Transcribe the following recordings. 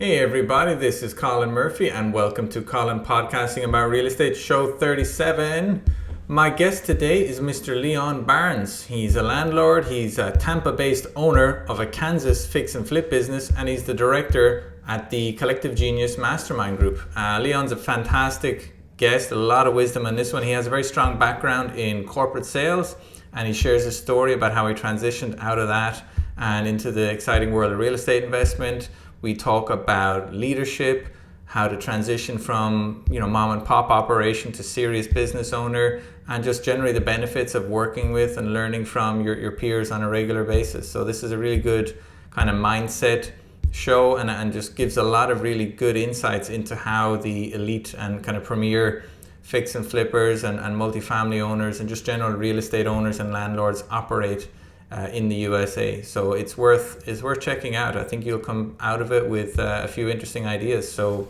Hey everybody, this is Colin Murphy and welcome to Colin Podcasting About Real Estate Show 37. My guest today is Mr. Leon Barnes. He's a landlord, he's a Tampa-based owner of a Kansas fix and flip business, and he's the director at the Collective Genius Mastermind group. Leon's a fantastic guest, a lot of wisdom on this one. He has a very strong background in corporate sales, and he shares a story about how he transitioned out of that and into the exciting world of real estate investment. We talk about leadership, how to transition from, mom and pop operation to serious business owner, and just generally the benefits of working with and learning from your peers on a regular basis. So this is a really good kind of mindset show and just gives a lot of really good insights into how the elite and kind of premier fix and flippers and multifamily owners and just general real estate owners and landlords operate in the USA. So it's worth checking out. I think you'll come out of it with a few interesting ideas. So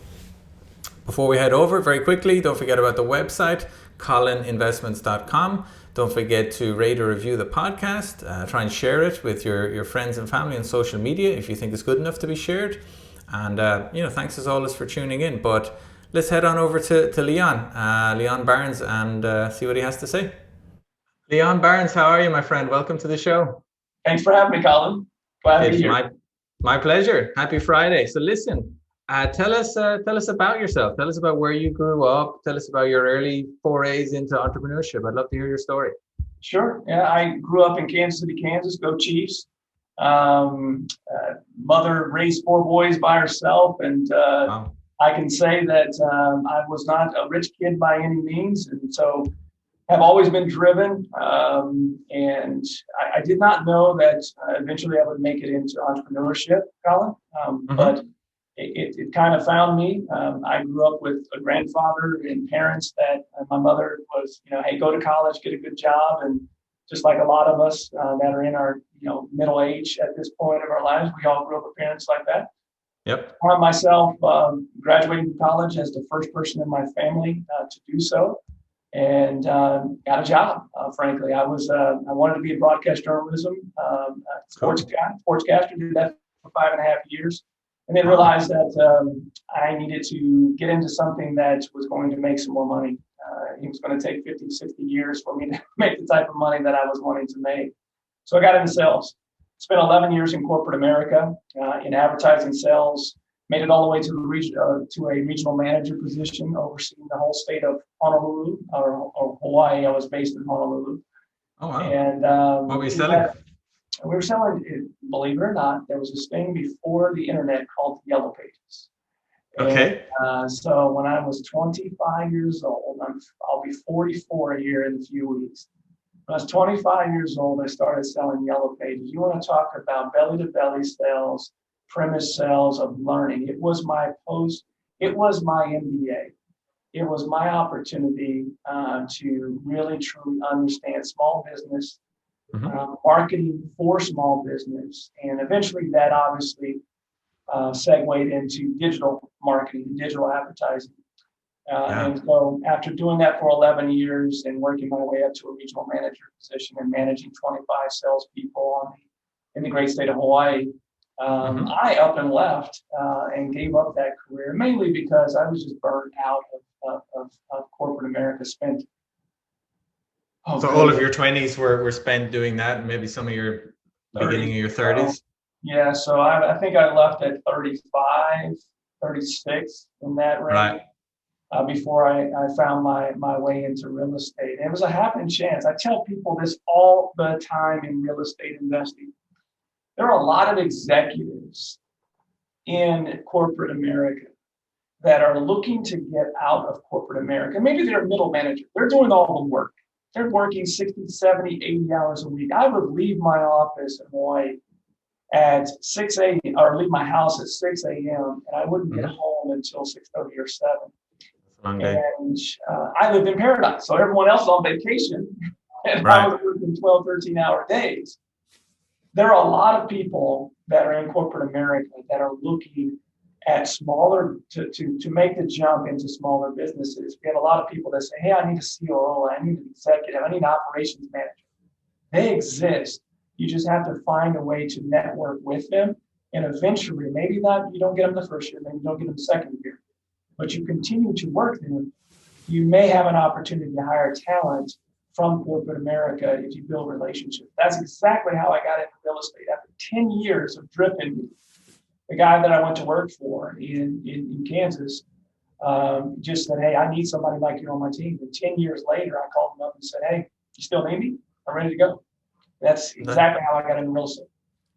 before we head over, very quickly, don't forget about the website, colininvestments.com. Don't forget to rate or review the podcast. Try and share it with your friends and family on social media if you think it's good enough to be shared. And thanks as always for tuning in. But let's head on over to Leon Barnes, and see what he has to say. Leon Barnes, how are you, my friend? Welcome to the show. Thanks for having me, Colin. Glad to be here. My pleasure. Happy Friday. So listen, tell us about yourself. Tell us about where you grew up. Tell us about your early forays into entrepreneurship. I'd love to hear your story. Sure. Yeah, I grew up in Kansas City, Kansas. Go Chiefs. Mother raised 4 boys by herself, and wow. I can say that I was not a rich kid by any means, and so have always been driven, and I did not know that eventually I would make it into entrepreneurship, Colin, but it kind of found me. I grew up with a grandfather and parents that my mother was, hey, go to college, get a good job, and just like a lot of us that are in our middle age at this point of our lives, we all grew up with parents like that. Yep. I myself graduated from college as the first person in my family to do so. And got a job. Frankly, I wanted to be in broadcast journalism, sportscaster. Did that for 5.5 years, and then realized that I needed to get into something that was going to make some more money. It was going to take 50, 60 years for me to make the type of money that I was wanting to make. So I got into sales. Spent 11 years in corporate America in advertising sales. Made it all the way to a regional manager position, overseeing the whole state of Honolulu or Hawaii. I was based in Honolulu. Oh wow! And what were you selling? We were selling. Believe it or not, there was this thing before the internet called Yellow Pages. Okay. And, so when I was 25 years old, I'll be 44 here in a few weeks. When I was 25 years old, I started selling Yellow Pages. You want to talk about belly-to-belly sales? Premise sales of learning. It was my MBA. It was my opportunity to really truly understand small business, marketing for small business, and eventually that obviously segued into digital marketing, digital advertising. And so after doing that for 11 years and working my way up to a regional manager position and managing 25 salespeople in the great state of Hawaii, I up and left and gave up that career, mainly because I was just burned out of corporate America. All of your 20s were spent doing that, and maybe some of your beginning of your 30s? Yeah, so I think I left at 35, 36 in that range. Right. Before I found my way into real estate. And it was a happen chance. I tell people this all the time in real estate investing. There are a lot of executives in corporate America that are looking to get out of corporate America. Maybe they're a middle manager. They're doing all the work. They're working 60, 70, 80 hours a week. I would leave my office in Hawaii at 6 a.m. or leave my house at 6 a.m. and I wouldn't get home until 6:30 or 7. Long day. And I lived in paradise. So everyone else was on vacation and I was working 12, 13-hour days. There are a lot of people that are in corporate America that are looking at smaller to make the jump into smaller businesses. We have a lot of people that say, hey, I need a COO, I need an executive, I need an operations manager. They exist. You just have to find a way to network with them And eventually, maybe not, you don't get them the first year, maybe you don't get them the second year, but you continue to work them, you may have an opportunity to hire talent from corporate America if you build relationships. That's exactly how I got into real estate. After 10 years of dripping me, the guy that I went to work for in Kansas just said, hey, I need somebody like you on my team. And 10 years later, I called him up and said, hey, you still need me? I'm ready to go. That's exactly how I got into real estate.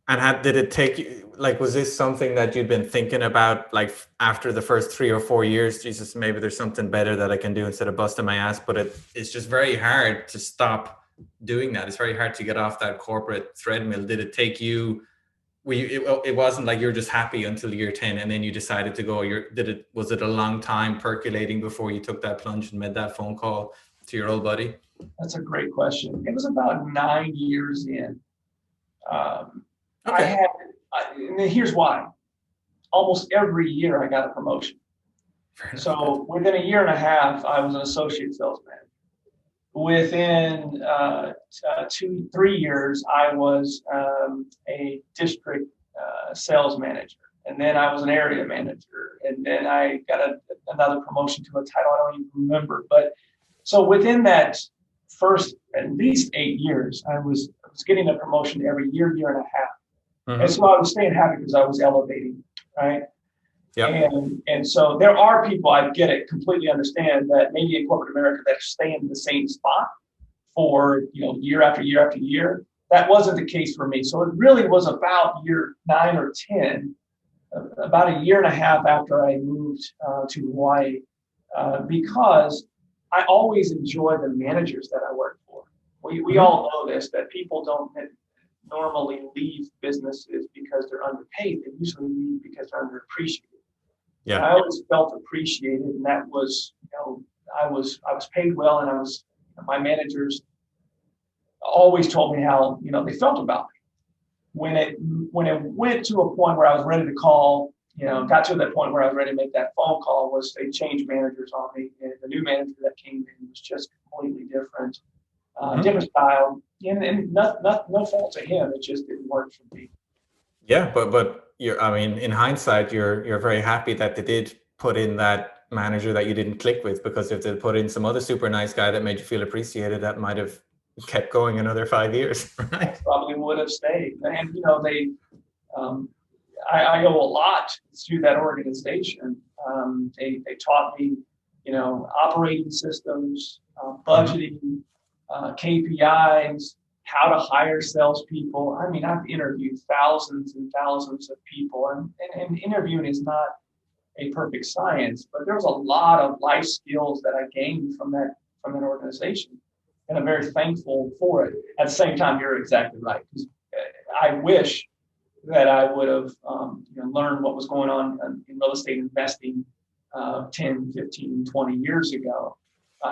And did it take you, like, was this something that you'd been thinking about, like, after the first 3 or 4 years, Jesus, maybe there's something better that I can do instead of busting my ass, but it's just very hard to stop doing that. It's very hard to get off that corporate treadmill. Did it take you, it wasn't like you're just happy until year 10 and then you decided to go, was it a long time percolating before you took that plunge and made that phone call to your old buddy? That's a great question. It was about 9 years in. Okay. And here's why. Almost every year I got a promotion. So within a year and a half, I was an associate sales manager. Within 3 years, I was a district sales manager. And then I was an area manager. And then I got another promotion to a title I don't even remember. But so within that first at least 8 years, I was getting a promotion every year and a half. Mm-hmm. And so I was staying happy because I was elevating, right? Yep. And so there are people, I get it, completely understand that maybe in corporate America that stay in the same spot for year after year after year. That wasn't the case for me. So it really was about year 9 or 10, about a year and a half after I moved to Hawaii, because I always enjoy the managers that I work for. We all know this, that people don't normally leave businesses because they're underpaid. They usually leave because they're underappreciated. Yeah. I always felt appreciated, and that was, I was paid well, and my managers always told me how they felt about me. When it went to a point where I was ready to call, got to that point where I was ready to make that phone call, was they changed managers on me, and the new manager that came in was just completely different. Different style, and no fault to him. It just didn't work for me. Yeah, but in hindsight, you're very happy that they did put in that manager that you didn't click with, because if they put in some other super nice guy that made you feel appreciated, that might have kept going another 5 years, right? Probably would have stayed. And I owe a lot to that organization. They taught me, operating systems, budgeting. KPIs, how to hire salespeople. I mean, I've interviewed thousands and thousands of people, and interviewing is not a perfect science, but there's a lot of life skills that I gained from that organization, and I'm very thankful for it. At the same time, you're exactly right, because I wish that I would have learned what was going on in real estate investing 10, 15, 20 years ago.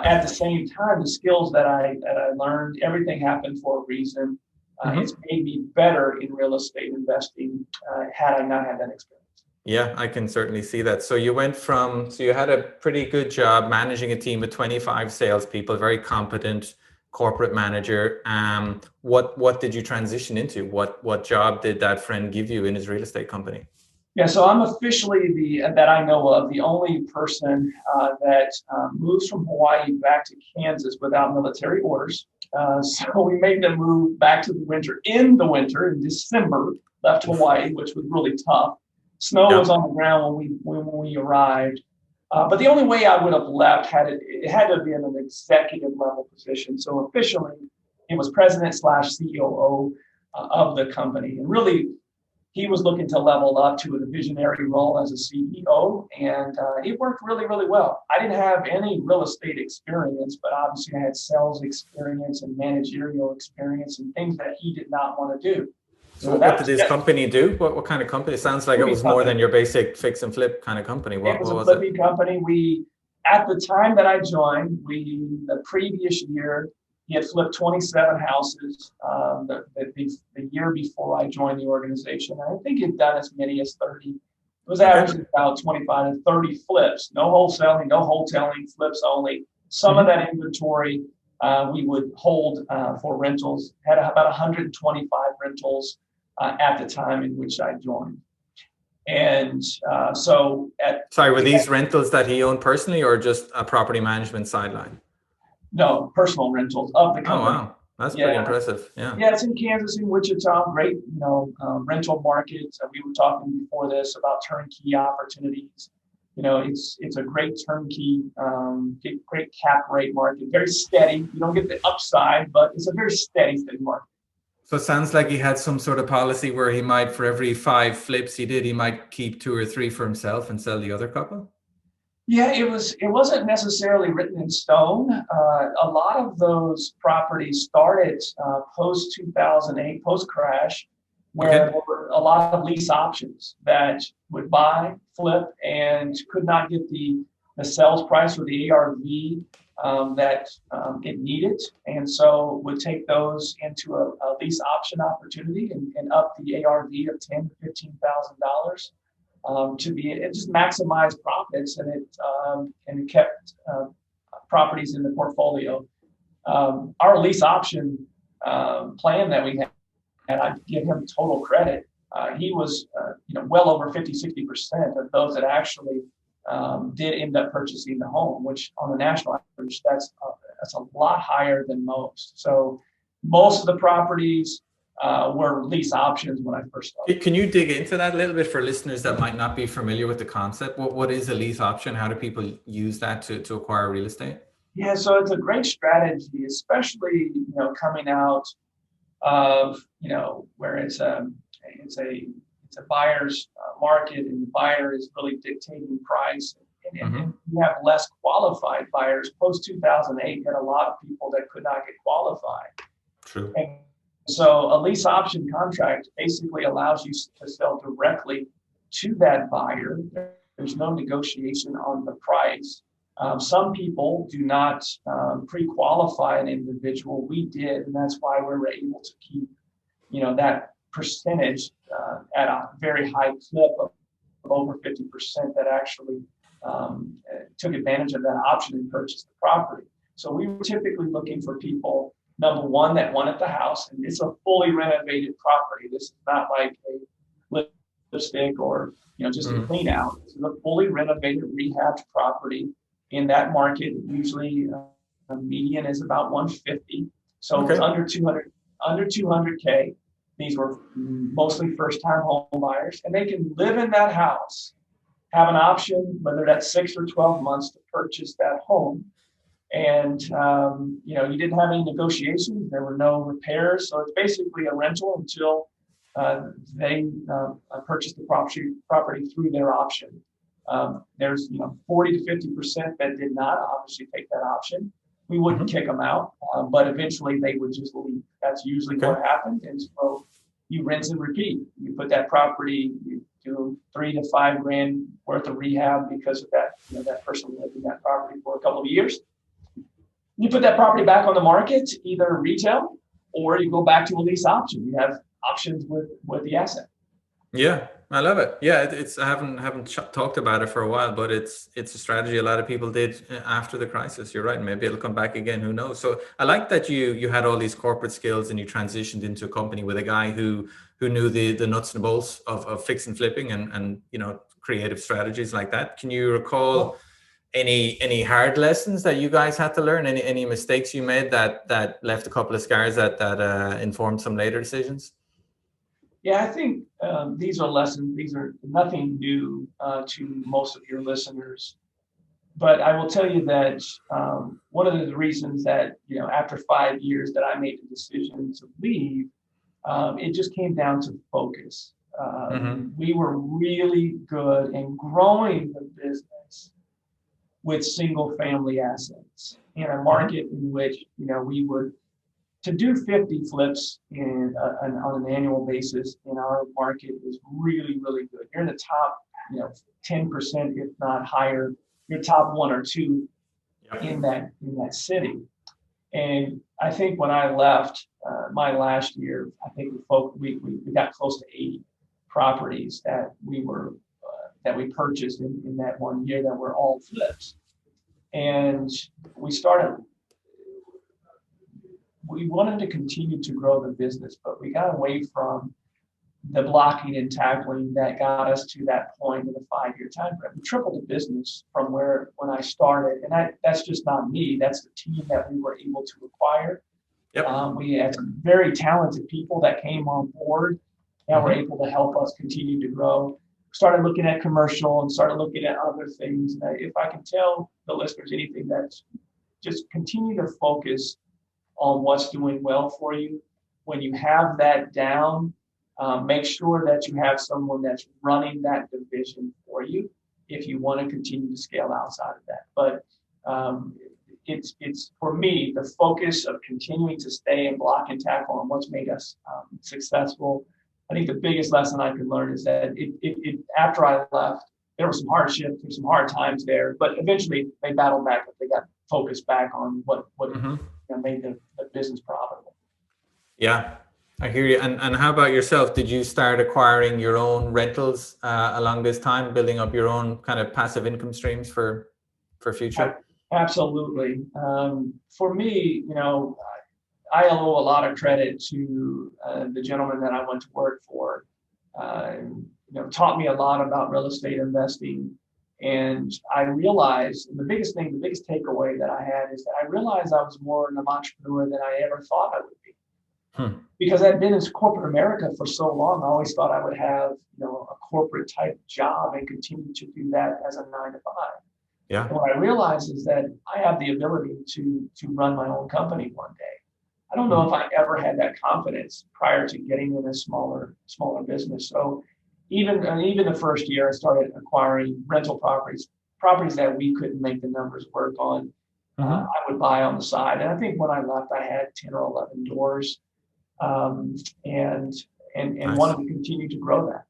At the same time, the skills that I learned, everything happened for a reason. It's made me better in real estate investing had I not had that experience. Yeah, I can certainly see that. So you had a pretty good job managing a team of 25 salespeople, very competent corporate manager. What did you transition into? What job did that friend give you in his real estate company? Yeah, so I'm officially that I know of, the only person that moves from Hawaii back to Kansas without military orders. So we made them move back to the winter in December, left Hawaii, which was really tough. Snow was on the ground when we arrived. But the only way I would have left it had to be in an executive level position. So officially, it was president/COO of the company, and really, he was looking to level up to a visionary role as a CEO, and it worked really, really well. I didn't have any real estate experience, but obviously I had sales experience and managerial experience and things that he did not want to do. So what did this company do? What kind of company? It sounds like it was more than your basic fix and flip kind of company. It was a flipping company. At the time that I joined, the previous year, he had flipped 27 houses the year before I joined the organization. And I think he'd done as many as 30. It was averaging about 25 to 30 flips. No wholesaling, no hoteling, flips only. Some of that inventory we would hold for rentals. Had about 125 rentals at the time in which I joined. And so at Sorry, were these rentals that he owned personally or just a property management sideline? no, personal rentals of the Oh, company. wow. That's pretty Yeah. impressive. Yeah. Yeah, it's in Kansas, in Wichita, great, rental market. We were talking before this about turnkey opportunities. It's a great turnkey, great cap rate market, very steady. You don't get the upside, but it's a very steady market. So it sounds like he had some sort of policy where he might, for every 5 flips he did, he might keep 2 or 3 for himself and sell the other couple. Yeah, it wasn't necessarily written in stone. A lot of those properties started post 2008, post crash, where there were a lot of lease options that would buy, flip, and could not get the sales price or the ARV that it needed, and so would take those into a lease option opportunity and up the ARV of $10,000 to $15,000. It just maximized profits, and it kept properties in the portfolio. Our lease option plan that we had, and I give him total credit. He was well over 50-60% of those that actually did end up purchasing the home, which on the national average that's a lot higher than most. So most of the properties were lease options when I first started. Can you dig into that a little bit for listeners that might not be familiar with the concept? What is a lease option? How do people use that to acquire real estate? Yeah, so it's a great strategy, especially coming out of where it's a buyer's market, and the buyer is really dictating price, and you have less qualified buyers. Post 2008, you had a lot of people that could not get qualified. True. And so a lease option contract basically allows you to sell directly to that buyer. There's no negotiation on the price. Some people do not pre-qualify an individual. We did, and that's why we were able to keep, that percentage at a very high clip of over 50% that actually took advantage of that option and purchased the property. So we were typically looking for people, number one, that wanted the house, and it's a fully renovated property. This is not like a lipstick or just a clean out. This is a fully renovated, rehabbed property. In that market, usually the median is about 150. So it's under 200K. These were mostly first-time home buyers, and they can live in that house, have an option, whether that's 6 or 12 months, to purchase that home. And you didn't have any negotiations. There were no repairs, so it's basically a rental until they purchase the property through their option. There's 40 to 50% that did not obviously take that option. We wouldn't kick them out, but eventually they would just leave. That's usually what happened. And so you rinse and repeat. You put that property, you do $3 to $5 grand worth of rehab because of that. That person lived in that property for a couple of years. You put that property back on the market, either retail or you go back to a lease option. You have options with the asset. Yeah, I love it. Yeah, I haven't talked about it for a while, but it's a strategy a lot of people did after the crisis. You're right. Maybe it'll come back again. Who knows? So I like that you had all these corporate skills and you transitioned into a company with a guy who knew the nuts and bolts of fix and flipping and creative strategies like that. Can you recall any hard lessons that you guys had to learn? Any mistakes you made that left a couple of scars that informed some later decisions? Yeah, I think these are lessons. These are nothing new to most of your listeners. But I will tell you that one of the reasons that, after 5 years that I made the decision to leave, it just came down to focus. We were really good in growing the business with single family assets in a market in which, we would, to do 50 flips on an annual basis in our market is really, really good. You're in the top, 10%, if not higher. You're top 1 or 2 in that city. And I think when I left my last year, I think we got close to 80 properties that we purchased in that 1 year that were all flips. And we wanted to continue to grow the business, but we got away from the blocking and tackling that got us to that point in the 5-year time frame. We tripled the business from when I started, and that's just not me. That's the team that we were able to acquire. Yep. We had some very talented people that came on board that were able to help us continue to grow. Started looking at commercial and started looking at other things. And if I can tell the listeners anything, that's just continue to focus on what's doing well for you. When you have that down, make sure that you have someone that's running that division for you if you want to continue to scale outside of that. But it's for me, the focus of continuing to stay and block and tackle on what's made us successful. I think the biggest lesson I could learn is that after I left, there was some hardships, there were some hard times there, but eventually they battled back up. They got focused back on what made the business profitable. Yeah, I hear you. And how about yourself? Did you start acquiring your own rentals along this time, building up your own kind of passive income streams for future? Absolutely. For me, I owe a lot of credit to the gentleman that I went to work for. Taught me a lot about real estate investing. And I realized the biggest takeaway that I had is that I realized I was more of an entrepreneur than I ever thought I would be. Because I'd been in corporate America for so long, I always thought I would have, a corporate type job and continue to do that as a 9-to-5. Yeah. And what I realized is that I have the ability to run my own company one day. I don't know if I ever had that confidence prior to getting in a smaller business. So even the first year, I started acquiring rental properties that we couldn't make the numbers work on. I would buy on the side. And I think when I left, I had 10 or 11 doors. And nice. Wanted to continue to grow that.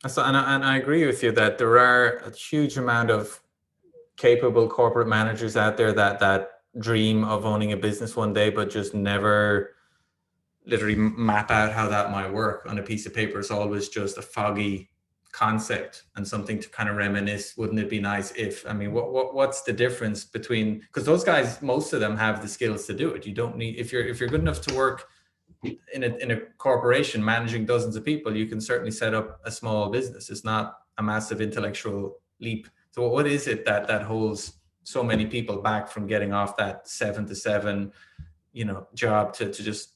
So, and I agree with you that there are a huge amount of capable corporate managers out there that dream of owning a business one day, but just never literally map out how that might work on a piece of paper. It's always just a foggy concept and something to kind of reminisce. Wouldn't it be nice if? I mean, what's the difference between? Because those guys, most of them have the skills to do it. You don't need if you're good enough to work in a corporation managing dozens of people, you can certainly set up a small business. It's not a massive intellectual leap. So what is it that holds so many people back from getting off that 7 to 7, job to just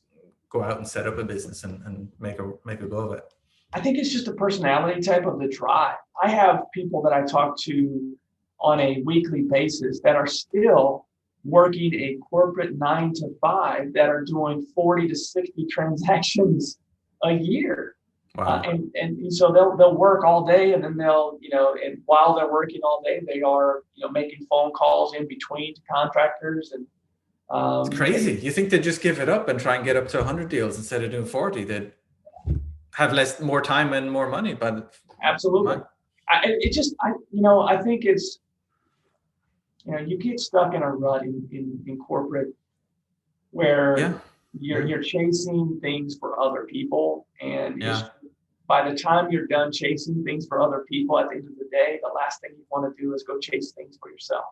go out and set up a business and make a go of it? I think it's just a personality type of the drive. I have people that I talk to on a weekly basis that are still working a corporate 9-to-5 that are doing 40 to 60 transactions a year. Wow. And so they'll work all day, and then they'll, and while they're working all day, they are, making phone calls in between to contractors. And it's crazy. You think they'd just give it up and try and get up to 100 deals instead of doing 40? They'd have more time and more money. But absolutely. I think it's, you get stuck in a rut in corporate where you're chasing things for other people, and by the time you're done chasing things for other people, at the end of the day, the last thing you want to do is go chase things for yourself.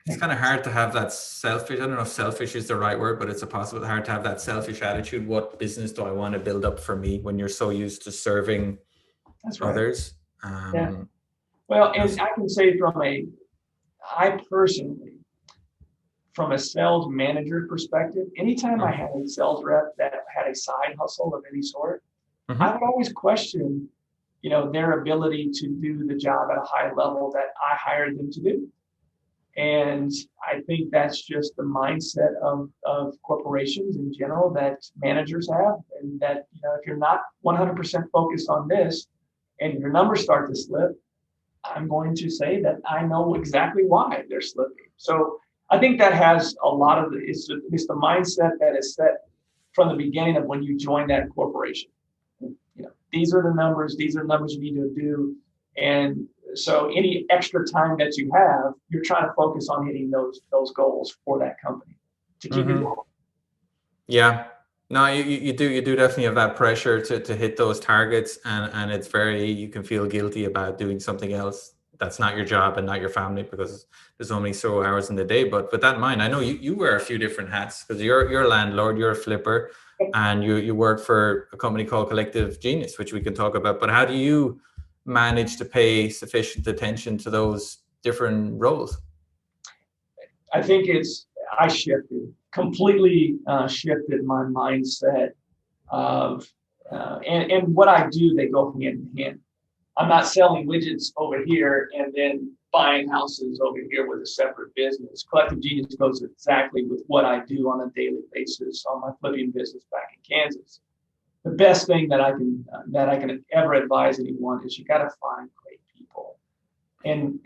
It's kind of hard to have that selfish. I don't know if selfish is the right word, but it's hard to have that selfish attitude. What business do I want to build up for me when you're so used to serving others? Well, and I can say I personally, from a sales manager perspective, anytime I had a sales rep that had a side hustle of any sort, I would always question, their ability to do the job at a high level that I hired them to do. And I think that's just the mindset of corporations in general that managers have, and that, if you're not 100% focused on this and your numbers start to slip, I'm going to say that I know exactly why they're slipping. So I think that has a lot of it's the mindset that is set from the beginning of when you join that corporation. These are the numbers you need to do. And so any extra time that you have, you're trying to focus on hitting those goals for that company to keep it going. Yeah. No, you do definitely have that pressure to hit those targets, and it's you can feel guilty about doing something else that's not your job and not your family, because there's only so hours in the day. But with that in mind, I know you wear a few different hats, because you're a landlord, you're a flipper, and you work for a company called Collective Genius, which we can talk about. But how do you manage to pay sufficient attention to those different roles? I think I completely shifted my mindset of, and what I do, they go hand in hand. I'm not selling widgets over here and then buying houses over here with a separate business. Collective Genius goes exactly with what I do on a daily basis on my flipping business back in Kansas. The best thing that I can ever advise anyone is you got to find great people, and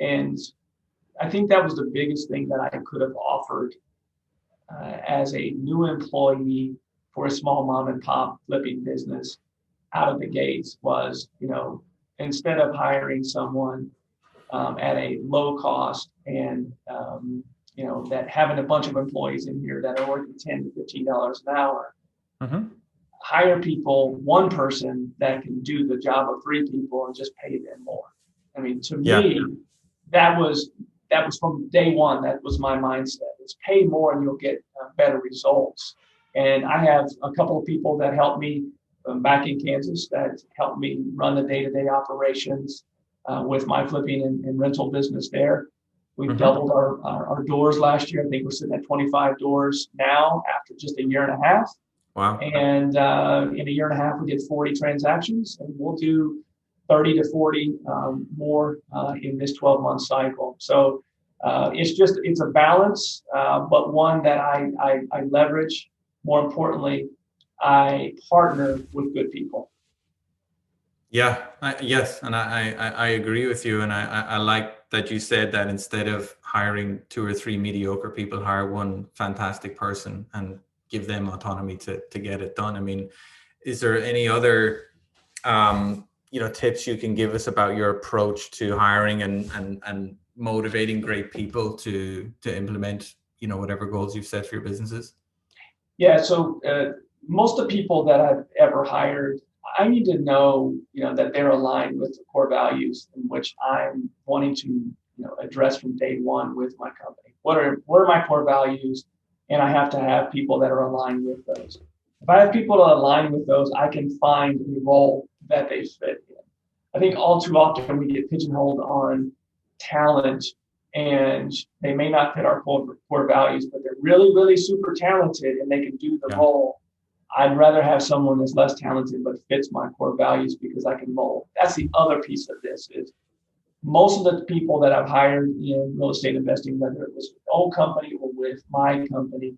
I think that was the biggest thing that I could have offered as a new employee for a small mom and pop flipping business out of the gates was, instead of hiring someone at a low cost and, that having a bunch of employees in here that are working $10 to $15 an hour, hire one person that can do the job of three people and just pay them more. I mean, to me, that was from day one. That was my mindset. It's pay more and you'll get better results. And I have a couple of people that help me back in Kansas that help me run the day-to-day operations with my flipping and rental business there. We've doubled our doors last year. I think we're sitting at 25 doors now after just a year and a half. Wow. And in a year and a half, we did 40 transactions, and we'll do 30 to 40 more in this 12-month cycle. So it's a balance, but one that I leverage. More importantly, I partner with good people. Yeah, yes, and I agree with you, and I like that you said that instead of hiring 2 or 3 mediocre people, hire one fantastic person and give them autonomy to get it done. I mean, is there any other tips you can give us about your approach to hiring and motivating great people to implement whatever goals you've set for your businesses? Yeah, so most of the people that I've ever hired, I need to know, that they're aligned with the core values in which I'm wanting to, address from day one with my company. What are my core values? And I have to have people that are aligned with those. If I have people that align with those, I can find a role that they fit in. I think all too often we get pigeonholed on talent, and they may not fit our core values, but they're really, really super talented and they can do the role. I'd rather have someone that's less talented but fits my core values because I can mold. That's the other piece of this is most of the people that I've hired in real estate investing, whether it was with the old company or with my company,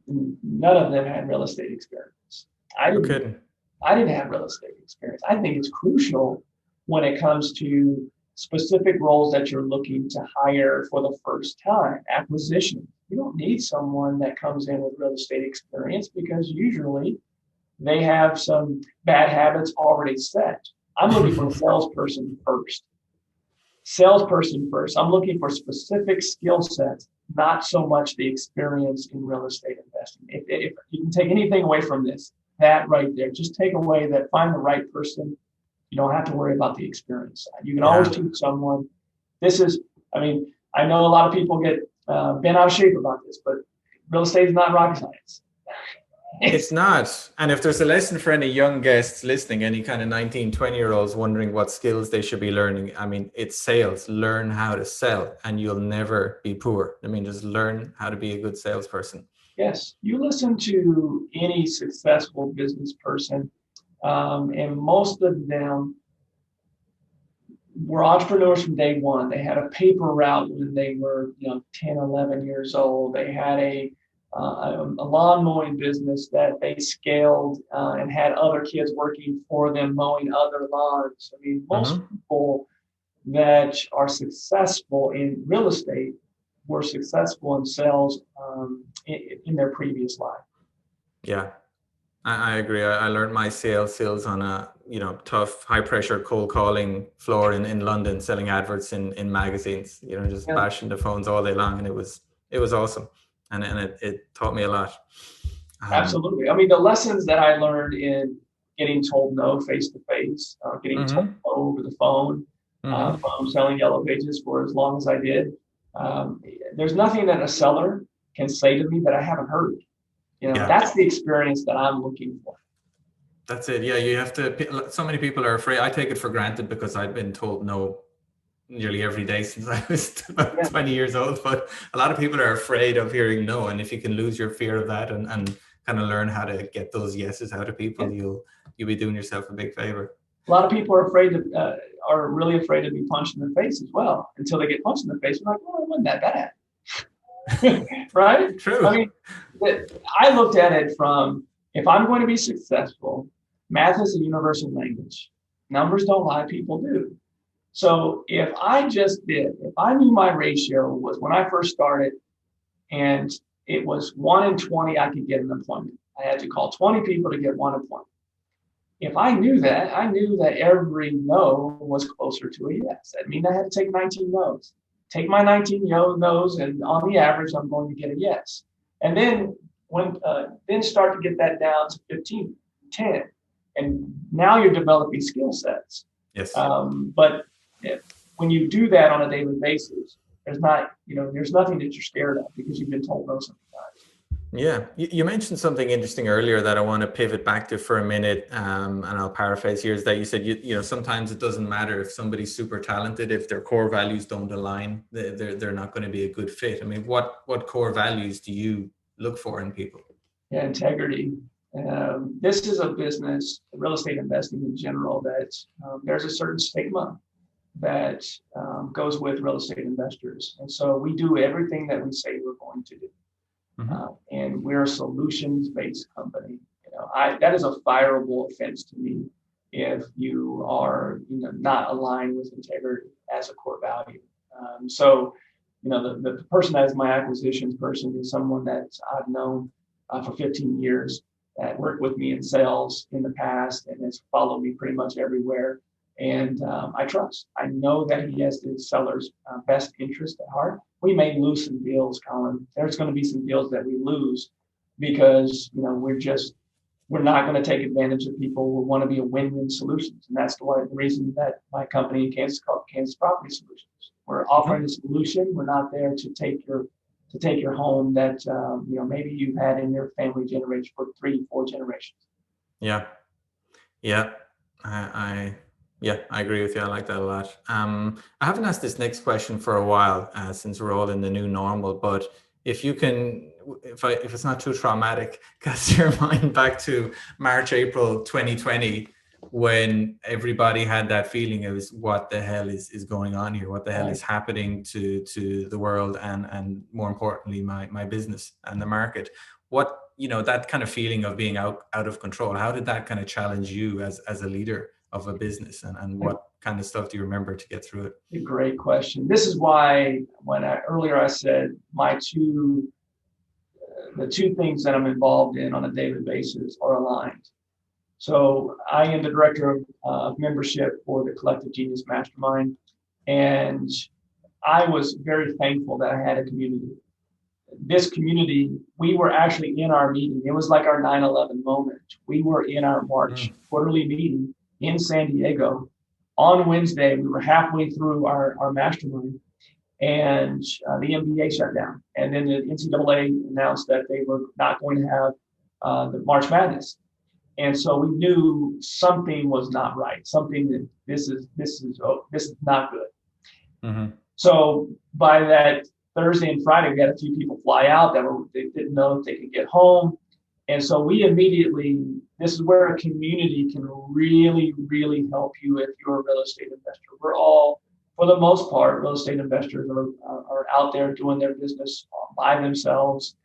none of them had real estate experience. I didn't have real estate experience. I think it's crucial when it comes to specific roles that you're looking to hire for the first time. Acquisition. You don't need someone that comes in with real estate experience because usually they have some bad habits already set. I'm looking for a salesperson first. I'm looking for specific skill sets, not so much the experience in real estate investing. If you can take anything away from this, that right there, just take away that, find the right person. You don't have to worry about the experience side. You can always teach someone. I know a lot of people get bent out of shape about this, but real estate is not rocket science. It's not. And if there's a lesson for any young guests listening, any kind of 19, 20-year-olds wondering what skills they should be learning, it's sales. Learn how to sell and you'll never be poor. Just learn how to be a good salesperson. Yes. You listen to any successful business person, and most of them were entrepreneurs from day one. They had a paper route when they were 10, 11 years old. They had a lawn mowing business that they scaled and had other kids working for them mowing other lawns. Most people that are successful in real estate were successful in sales in their previous life. Yeah, I agree. I learned my sales on a tough, high pressure cold calling floor in London, selling adverts in magazines. Just bashing the phones all day long, and it was awesome, and it taught me a lot. Absolutely. The lessons that I learned in getting told no face to face, getting told no over the phone, from selling Yellow Pages for as long as I did. There's nothing that a seller can say to me that I haven't heard. That's the experience that I'm looking for. That's it. Yeah, you have to. So many people are afraid. I take it for granted because I've been told no nearly every day since I was about 20 years old. But a lot of people are afraid of hearing no. And if you can lose your fear of that and kind of learn how to get those yeses out of people, you'll be doing yourself a big favor. A lot of people are really afraid to be punched in the face as well. Until they get punched in the face, they're like, "Oh, it wasn't that bad." Right? True. I mean, I looked at it from, if I'm going to be successful, math is a universal language. Numbers don't lie, people do. So if I knew my ratio was when I first started and it was 1 in 20, I could get an appointment. I had to call 20 people to get one appointment. If I knew that, every no was closer to a yes. That means I had to take 19 no's. Take my 19 no's, and on the average, I'm going to get a yes. And then then start to get that down to 15, 10. And now you're developing skill sets. Yes. But when you do that on a daily basis, there's nothing that you're scared of because you've been told no so many times. Yeah, you mentioned something interesting earlier that I want to pivot back to for a minute, and I'll paraphrase here, is that you said, sometimes it doesn't matter if somebody's super talented, if their core values don't align, they're not going to be a good fit. I mean, what core values do you look for in people? Yeah, integrity. This is a business, real estate investing in general, that there's a certain stigma that goes with real estate investors. And so we do everything that we say we're going to do. And we're a solutions-based company. That is a fireable offense to me if you are not aligned with integrity as a core value. So the person that is my acquisitions person is someone that I've known for 15 years, that worked with me in sales in the past and has followed me pretty much everywhere. And I trust. I know that he has the seller's best interest at heart. We may lose some deals, Colin. There's going to be some deals that we lose because we're not going to take advantage of people. We want to be a win-win solutions, and that's the reason that my company in Kansas is called Kansas Property Solutions. We're offering a solution. We're not there to take your home that maybe you've had in your family generation for 3-4 generations. Yeah. I agree with you. I like that a lot. I haven't asked this next question for a while since we're all in the new normal, but if you can, if it's not too traumatic, cast your mind back to March, April 2020, when everybody had that feeling of what the hell is going on here? What the hell is happening to the world and more importantly, my business and the market? What, that kind of feeling of being out of control, how did that kind of challenge you as a leader of a business, and what kind of stuff do you remember to get through it? Great question. This is why earlier I said the two things that I'm involved in on a daily basis are aligned. So I am the director of membership for the Collective Genius Mastermind, and I was very thankful that I had a community. This community, we were actually in our meeting. It was like our 9/11 moment. We were in our March quarterly meeting in San Diego on Wednesday. We were halfway through our mastermind, and the NBA shut down. And then the NCAA announced that they were not going to have the March Madness. And so we knew something was not right. Something that this is not good. So by that Thursday and Friday, we had a few people fly out they didn't know if they could get home. And so we immediately, this is where a community can really, really help you if you're a real estate investor. We're all, for the most part, real estate investors are out there doing their business by themselves.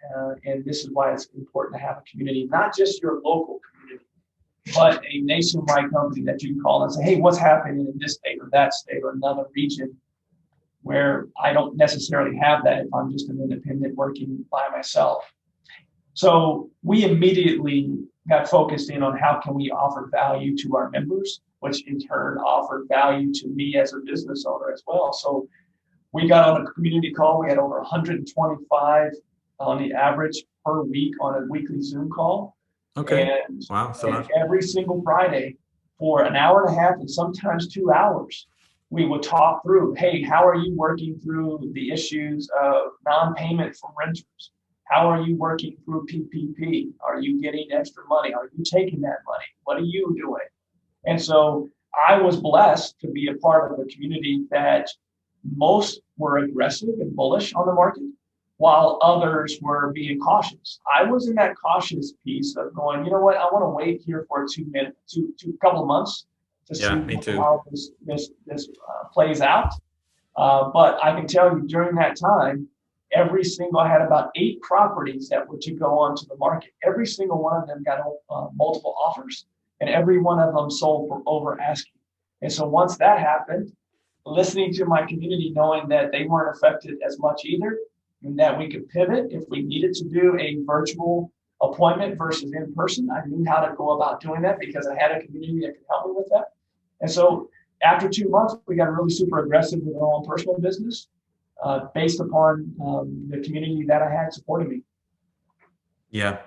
And this is why it's important to have a community, not just your local community, but a nationwide company that you can call and say, hey, what's happening in this state or that state or another region, where I don't necessarily have that if I'm just an independent working by myself. So we immediately got focused in on how can we offer value to our members, which in turn offered value to me as a business owner as well. So we got on a community call. We had over 125 on the average per week on a weekly Zoom call. Okay. And, wow. And every single Friday for an hour and a half and sometimes 2 hours, we would talk through, hey, how are you working through the issues of non-payment from renters? How are you working through PPP? Are you getting extra money? Are you taking that money? What are you doing? And so I was blessed to be a part of a community that most were aggressive and bullish on the market, while others were being cautious. I was in that cautious piece of going, you know what, I want to wait here for two couple of months to see how this plays out. But I can tell you during that time, I had about 8 properties that were to go onto the market. Every single one of them got multiple offers, and every one of them sold for over asking. And so once that happened, listening to my community, knowing that they weren't affected as much either, and that we could pivot if we needed to do a virtual appointment versus in person. I knew how to go about doing that because I had a community that could help me with that. And so after 2 months, we got really super aggressive with our own personal business based upon the community that I had supporting me. Yeah.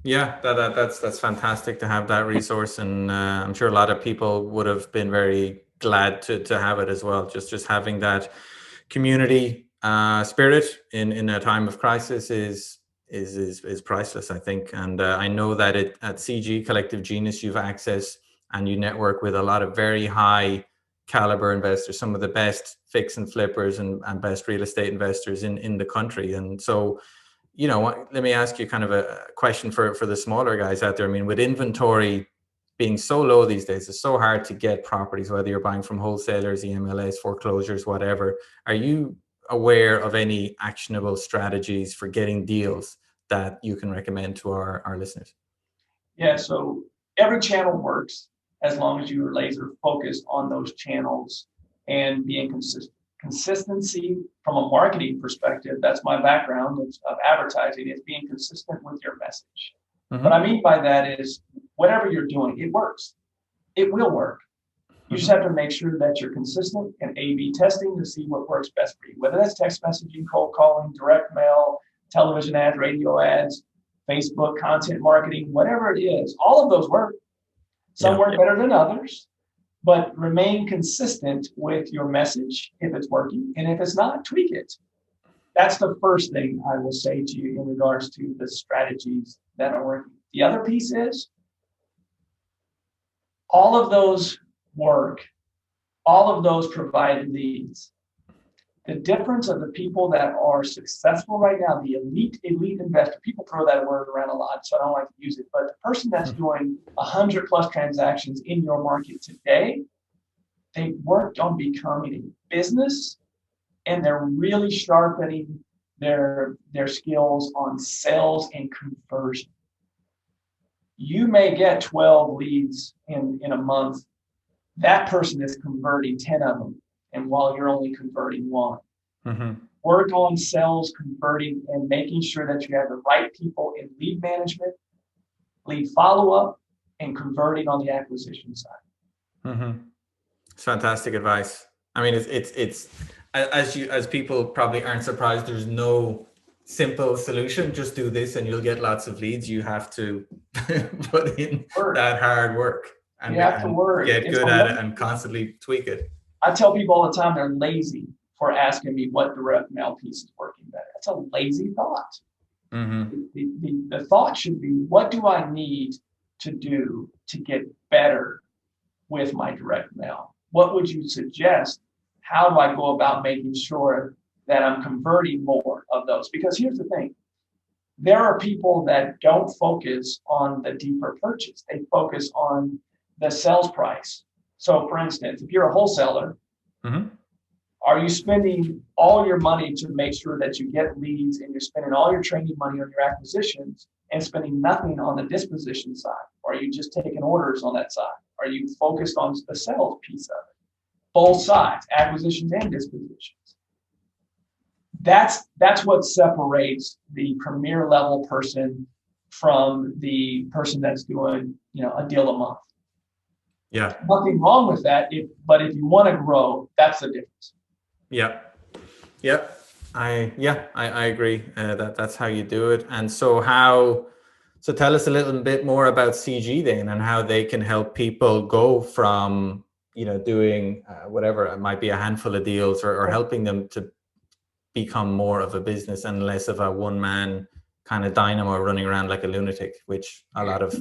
Yeah, that's fantastic to have that resource, and I'm sure a lot of people would have been very glad to have it as well. Just having that community spirit in a time of crisis is priceless, I think. And I know that at CG Collective Genius, you've access and you network with a lot of very high caliber investors, some of the best fix and flippers and best real estate investors in the country. And so, you know, let me ask you kind of a question for the smaller guys out there. I mean, with inventory being so low these days, it's so hard to get properties, whether you're buying from wholesalers, EMLAs, foreclosures, whatever. Are you aware of any actionable strategies for getting deals that you can recommend to our listeners? Yeah, so every channel works as long as you are laser focused on those channels and being consistent. Consistency from a marketing perspective, that's my background of advertising, is being consistent with your message. Mm-hmm. What I mean by that is whatever you're doing, it works. It will work. You just have to make sure that you're consistent and A/B testing to see what works best for you, whether that's text messaging, cold calling, direct mail, television ads, radio ads, Facebook content marketing, whatever it is. All of those work. Some work better than others. But remain consistent with your message if it's working, and if it's not, tweak it. That's the first thing I will say to you in regards to the strategies that are working. The other piece is all of those work, all of those provide leads. The difference of the people that are successful right now, the elite investor, people throw that word around a lot, so I don't like to use it, but the person that's doing 100 plus transactions in your market today, they worked on becoming a business, and they're really sharpening their skills on sales and conversion. You may get 12 leads in a month. That person is converting 10 of them, and while you're only converting 1. Mm-hmm. Work on sales, converting, and making sure that you have the right people in lead management, lead follow-up, and converting on the acquisition side. Mm-hmm. It's fantastic advice. I mean, it's as people probably aren't surprised, there's no simple solution. Just do this and you'll get lots of leads. You have to put in that hard work and, get good at it and constantly tweak it. I tell people all the time they're lazy for asking me what direct mail piece is working better. That's a lazy thought. Mm-hmm. The thought should be, what do I need to do to get better with my direct mail? What would you suggest? How do I go about making sure that I'm converting more of those? Because here's the thing. There are people that don't focus on the deeper purchase. They focus on the sales price. So for instance, if you're a wholesaler, mm-hmm. Are you spending all your money to make sure that you get leads, and you're spending all your training money on your acquisitions and spending nothing on the disposition side? Or are you just taking orders on that side? Are you focused on the sales piece of it? Both sides, acquisitions and dispositions. That's what separates the premier level person from the person that's doing, a deal a month. Yeah. Nothing wrong with that, but if you want to grow, that's the difference. Yeah. I agree. That's how you do it. And so tell us a little bit more about CG then, and how they can help people go from, doing whatever, it might be a handful of deals or helping them to become more of a business and less of a one-man kind of dynamo running around like a lunatic, which a lot of,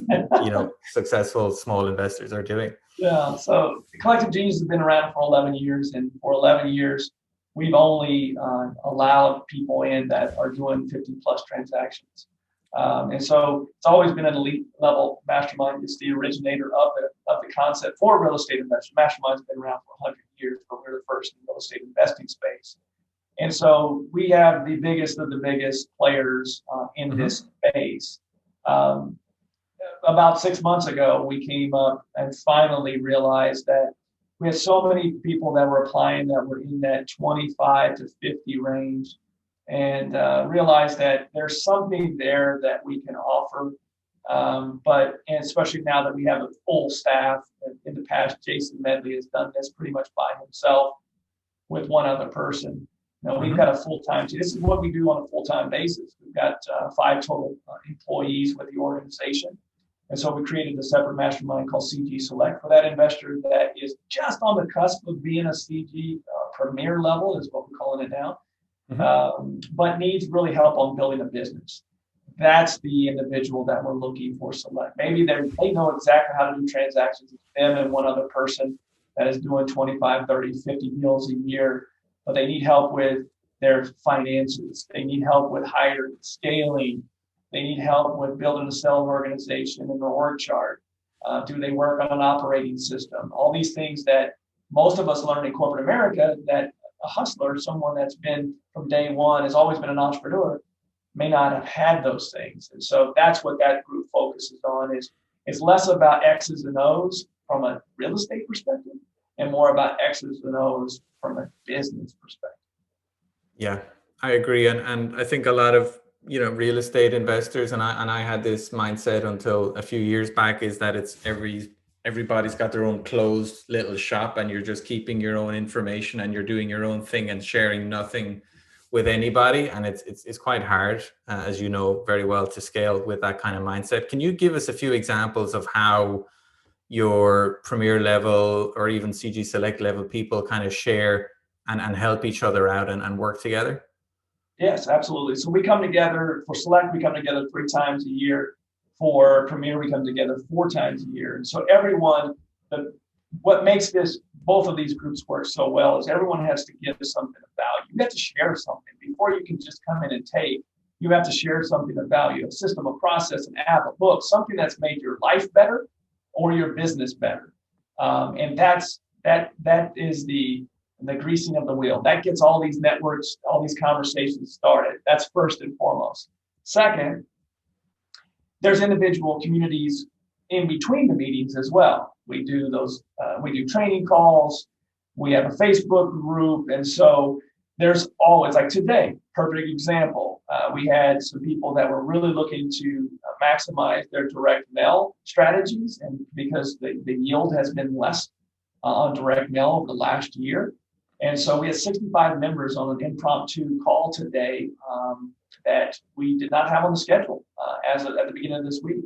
successful small investors are doing. Yeah, so the Collective Genius has been around for 11 years, and for 11 years, we've only allowed people in that are doing 50 plus transactions. And so it's always been an elite level mastermind. It's the originator of the concept for real estate investors. Mastermind's been around for 100 years, but we're the first in the real estate investing space. And so we have the biggest of the biggest players in this space. About 6 months ago, we came up and finally realized that we had so many people that were applying that were in that 25 to 50 range, and realized that there's something there that we can offer. And especially now that we have a full staff, in the past, Jason Medley has done this pretty much by himself with one other person. Now we've got a full-time team. This is what we do on a full-time basis. We've got 5 total employees with the organization. And so we created a separate mastermind called CG Select for that investor that is just on the cusp of being a CG premier level, is what we're calling it now, but needs really help on building a business. That's the individual that we're looking for select. Maybe they know exactly how to do transactions. It's them and one other person that is doing 25, 30, 50 deals a year, but they need help with their finances. They need help with hiring, scaling. They need help with building a sales organization and their org chart. Do they work on an operating system? All these things that most of us learn in corporate America, that a hustler, someone that's been from day one, has always been an entrepreneur, may not have had those things. And so that's what that group focuses on. It's less about X's and O's from a real estate perspective and more about X's and O's from a business perspective. Yeah, I agree. And I think a lot of real estate investors, and I had this mindset until a few years back, is that it's everybody's got their own closed little shop, and you're just keeping your own information and you're doing your own thing and sharing nothing with anybody. And it's quite hard, as you know very well, to scale with that kind of mindset. Can you give us a few examples of how your premier level or even CG Select level people kind of share and help each other out and work together? Yes, absolutely. So we come together for Select, we come together 3 times a year. For Premier, we come together 4 times a year. And so everyone, what makes both of these groups work so well is everyone has to give something of value. You have to share something before you can just come in and take. You have to share something of value, a system, a process, an app, a book, something that's made your life better or your business better. And that is the greasing of the wheel. That gets all these networks, all these conversations started. That's first and foremost. Second, there's individual communities in between the meetings as well. We do training calls. We have a Facebook group. And so there's always, like today, perfect example. We had some people that were really looking to maximize their direct mail strategies, and because the yield has been less on direct mail over the last year. And so we had 65 members on an impromptu call today that we did not have on the schedule at the beginning of this week.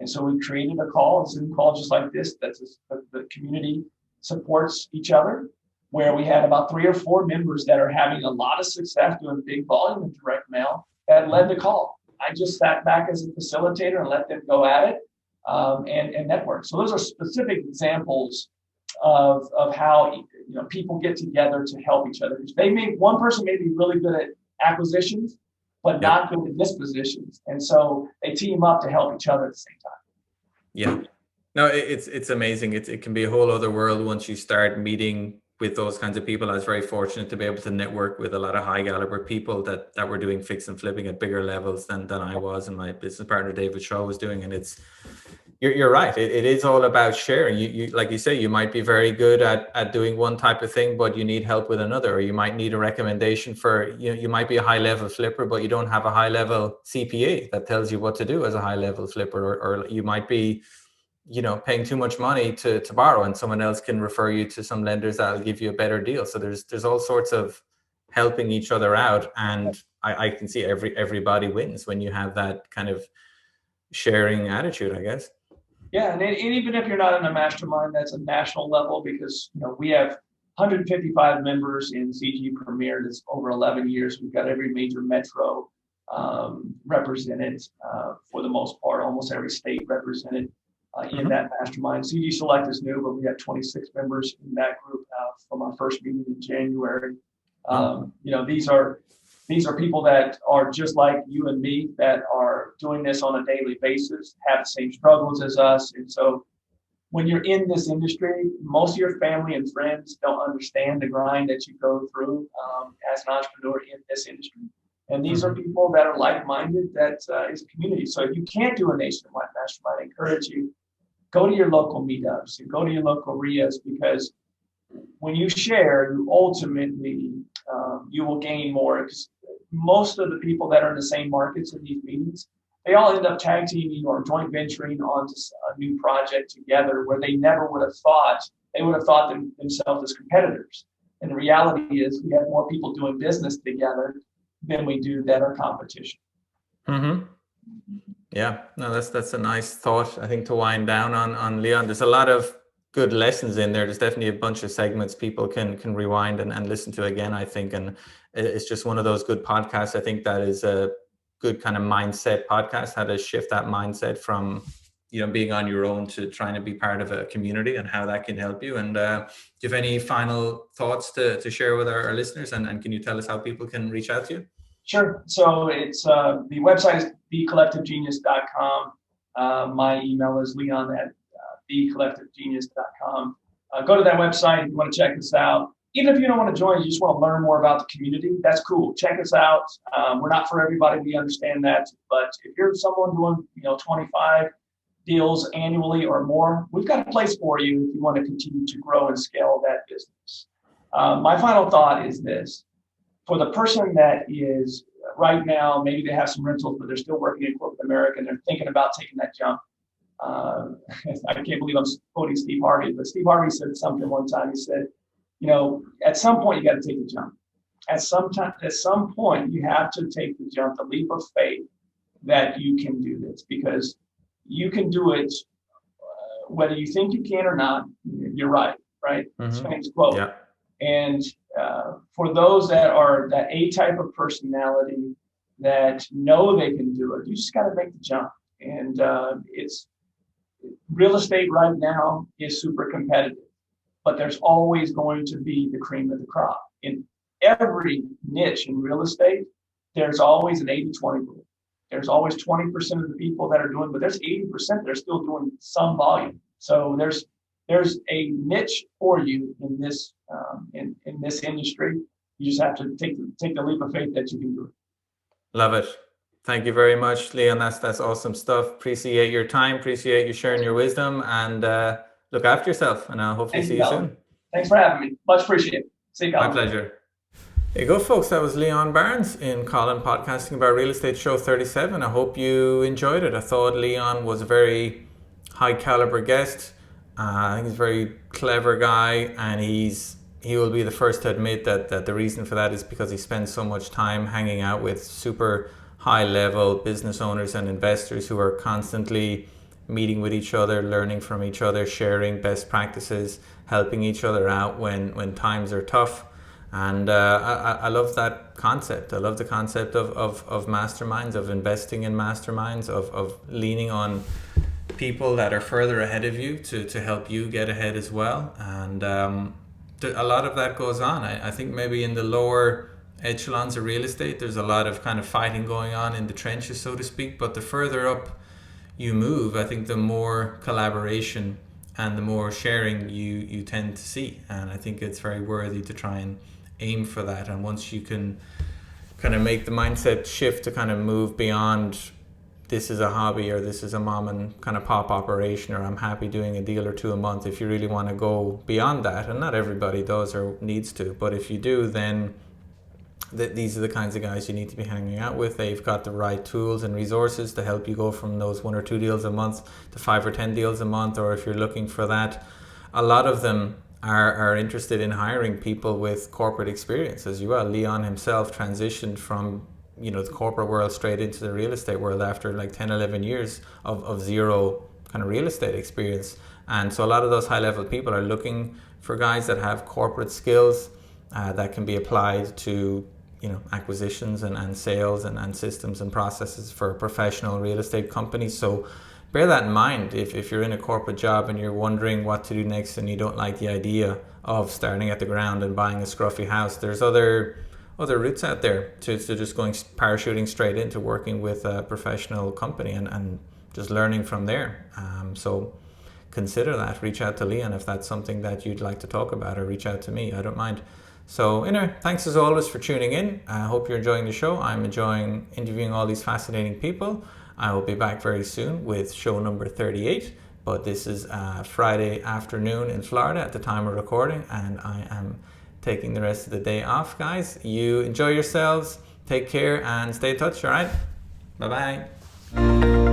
And so we created a Zoom call just like this. The community supports each other, where we had about 3 or 4 members that are having a lot of success doing big volume of direct mail that led the call. I just sat back as a facilitator and let them go at it and network. So those are specific examples of how people get together to help each other. One person may be really good at acquisitions, but not good at dispositions, and so they team up to help each other at the same time. Yeah, no, it's amazing. It can be a whole other world once you start meeting with those kinds of people. I was very fortunate to be able to network with a lot of high caliber people that were doing fix and flipping at bigger levels than I was, and my business partner David Shaw was doing. And you're right. It is all about sharing. You like you say, you might be very good at doing one type of thing, but you need help with another, or you might need a recommendation for, you might be a high level flipper, but you don't have a high level CPA that tells you what to do as a high level flipper, or you might be, paying too much money to borrow, and someone else can refer you to some lenders that'll give you a better deal. So there's all sorts of helping each other out. And I can see everybody wins when you have that kind of sharing attitude, I guess. Yeah, and even if you're not in a mastermind, that's a national level, because we have 155 members in CG Premier. That's over 11 years. We've got every major metro represented for the most part, almost every state represented in that mastermind. CD Select is new, but we have 26 members in that group from our first meeting in January. These are people that are just like you and me, that are doing this on a daily basis, have the same struggles as us. And so when you're in this industry, most of your family and friends don't understand the grind that you go through as an entrepreneur in this industry. And these are people that are like-minded, that is a community. So if you can't do a nationwide mastermind, I encourage you, go to your local meetups and go to your local RIAs, because when you share, you ultimately, you will gain more. Because most of the people that are in the same markets in these meetings, they all end up tag teaming or joint venturing onto a new project together where they never would have thought. They would have thought themselves as competitors. And the reality is we have more people doing business together than we do that are competition. Yeah, no, that's a nice thought, I think, to wind down on Leon. There's a lot of good lessons in there. There's definitely a bunch of segments people can rewind and listen to again, I think. And it's just one of those good podcasts. I think that is a good kind of mindset podcast, how to shift that mindset from, being on your own to trying to be part of a community, and how that can help you. And do you have any final thoughts to share with our listeners? And can you tell us how people can reach out to you? Sure. So it's the website is thecollectivegenius.com. My email is leon at thecollectivegenius.com. Go to that website if you want to check us out. Even if you don't want to join, you just want to learn more about the community, that's cool. Check us out. We're not for everybody. We understand that. But if you're someone doing 25 deals annually or more, we've got a place for you if you want to continue to grow and scale that business. My final thought is this. For the person that is right now, maybe they have some rentals, but they're still working in corporate America and they're thinking about taking that jump. I can't believe I'm quoting Steve Harvey, but Steve Harvey said something one time. He said, at some point you got to take the jump. At some point you have to take the jump, the leap of faith that you can do this, because you can do it whether you think you can or not. You're right? It's famous quote. Yeah. And for those that are that A type of personality that know they can do it, you just got to make the jump. And it's real estate right now is super competitive, but there's always going to be the cream of the crop. In every niche in real estate, there's always an 80-20 rule. There's always 20% of the people that are doing, but there's 80% that are still doing some volume. So there's a niche for you in this in this industry. You just have to take the leap of faith that you can do it. Love it. Thank you very much, Leon. That's awesome stuff. Appreciate your time. Appreciate you sharing your wisdom, and look after yourself. And I'll hopefully see you soon. Thanks for having me. Much appreciated. See you, Colin. My pleasure. There you go, folks. That was Leon Barnes in Colin Podcasting About Real Estate Show 37. I hope you enjoyed it. I thought Leon was a very high caliber guest. I think he's a very clever guy, and he will be the first to admit that the reason for that is because he spends so much time hanging out with super high level business owners and investors who are constantly meeting with each other, learning from each other, sharing best practices, helping each other out when times are tough. And I love that concept. I love the concept of masterminds, of investing in masterminds, of leaning on people that are further ahead of you to help you get ahead as well. And a lot of that goes on. I think maybe in the lower echelons of real estate, there's a lot of kind of fighting going on in the trenches, so to speak. But the further up you move, I think the more collaboration and the more sharing you tend to see. And I think it's very worthy to try and aim for that. And once you can kind of make the mindset shift to kind of move beyond this is a hobby or this is a mom and kind of pop operation, or I'm happy doing a deal or two a month, if you really want to go beyond that, and not everybody does or needs to, but if you do, then these are the kinds of guys you need to be hanging out with. They've got the right tools and resources to help you go from those 1 or 2 deals a month to 5 or 10 deals a month, or if you're looking for that, a lot of them are interested in hiring people with corporate experience as well. Leon himself transitioned from the corporate world straight into the real estate world after like 10, 11 years of zero kind of real estate experience. And so a lot of those high level people are looking for guys that have corporate skills that can be applied to acquisitions and sales and systems and processes for professional real estate companies. So bear that in mind if you're in a corporate job and you're wondering what to do next and you don't like the idea of starting at the ground and buying a scruffy house. There's other routes out there to just going parachuting straight into working with a professional company and just learning from there. So consider that. Reach out to Leon if that's something that you'd like to talk about, or reach out to me. I don't mind. So anyway, thanks as always for tuning in. I hope you're enjoying the show. I'm enjoying interviewing all these fascinating people. I will be back very soon with show number 38. But this is Friday afternoon in Florida at the time of recording, and I am taking the rest of the day off, guys. You enjoy yourselves, take care, and stay in touch, all right? Bye-bye.